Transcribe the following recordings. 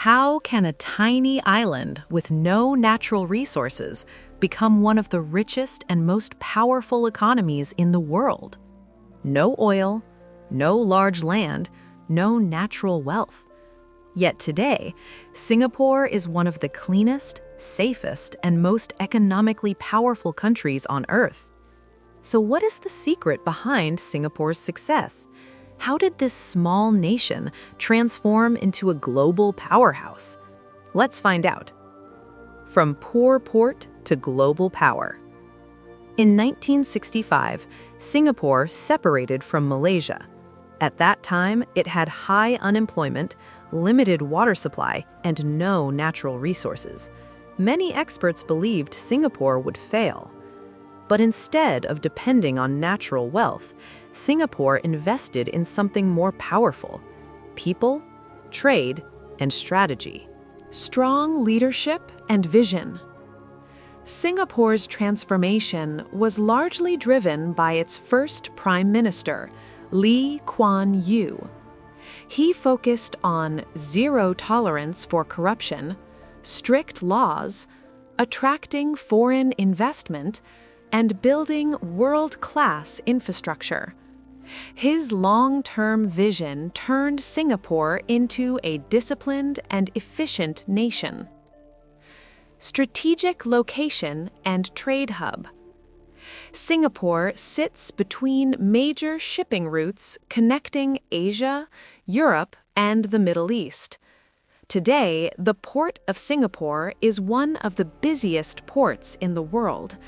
How can a tiny island with no natural resources become one of the richest and most powerful economies in the world? No oil, no large land, no natural wealth. Yet today, Singapore is one of the cleanest, safest, and most economically powerful countries on Earth. So what is the secret behind Singapore's success? How did this small nation transform into a global powerhouse? Let's find out. From poor port to global power. In 1965, Singapore separated from Malaysia. At that time, it had high unemployment, limited water supply, and no natural resources. Many experts believed Singapore would fail. But instead of depending on natural wealth, Singapore invested in something more powerful: people, trade, and strategy. Strong leadership and vision. Singapore's transformation was largely driven by its first Prime Minister, Lee Kuan Yew. He focused on zero tolerance for corruption, strict laws, attracting foreign investment, and building world-class infrastructure. His long-term vision turned Singapore into a disciplined and efficient nation. Strategic location and trade hub. Singapore sits between major shipping routes connecting Asia, Europe, and the Middle East. Today, the Port of Singapore is one of the busiest ports in the world.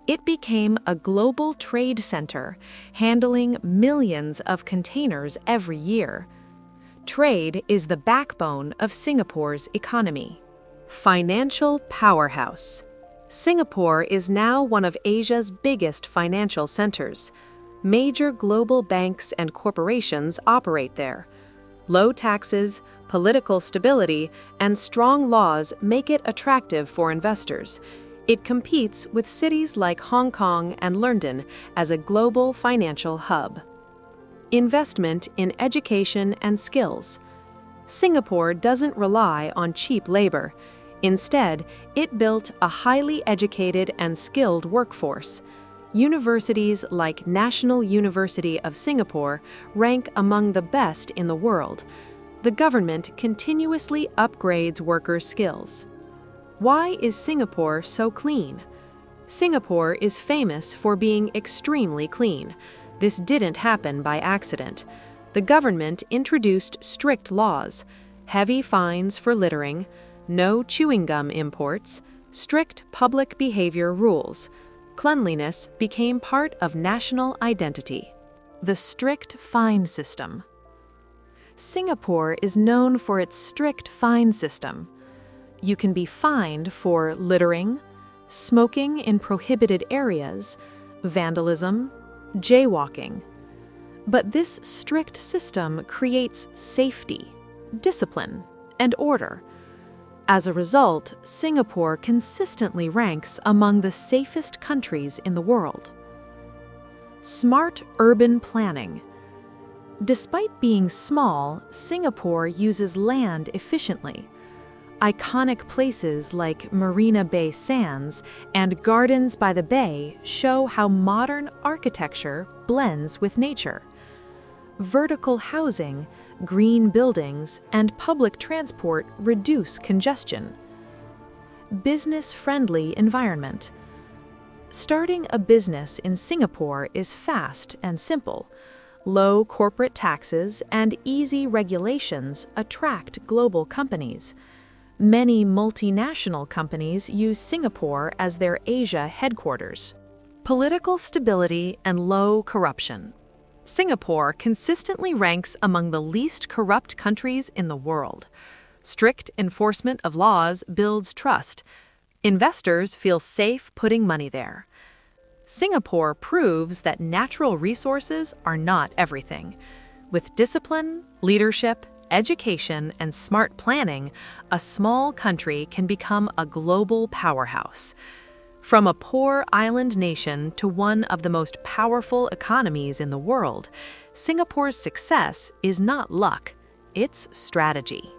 It became a global trade center, handling millions of containers every year. Trade is the backbone of Singapore's economy. Financial powerhouse. Singapore is now one of Asia's biggest financial centers. Major global banks and corporations operate there. Low taxes, political stability, and strong laws make it attractive for investors. It competes with cities like Hong Kong and London as a global financial hub. Investment in education and skills. Singapore doesn't rely on cheap labor. Instead, it built a highly educated and skilled workforce. Universities like National University of Singapore rank among the best in the world. The government continuously upgrades workers' skills. Why is Singapore so clean? Singapore is famous for being extremely clean. This didn't happen by accident. The government introduced strict laws, heavy fines for littering, no chewing gum imports, strict public behavior rules. Cleanliness became part of national identity. The strict fine system. Singapore is known for its strict fine system. You can be fined for littering, smoking in prohibited areas, vandalism, jaywalking. But this strict system creates safety, discipline, and order. As a result, Singapore consistently ranks among the safest countries in the world. Smart urban planning. Despite being small, Singapore uses land efficiently. Iconic places like Marina Bay Sands and Gardens by the Bay show how modern architecture blends with nature. Vertical housing, green buildings, and public transport reduce congestion. Business-friendly environment. Starting a business in Singapore is fast and simple. Low corporate taxes and easy regulations attract global companies. Many multinational companies use Singapore as their Asia headquarters. Political stability and low corruption. Singapore consistently ranks among the least corrupt countries in the world. Strict enforcement of laws builds trust. Investors feel safe putting money there. Singapore proves that natural resources are not everything. With discipline, leadership, education, and smart planning, a small country can become a global powerhouse. From a poor island nation to one of the most powerful economies in the world, Singapore's success is not luck, it's strategy.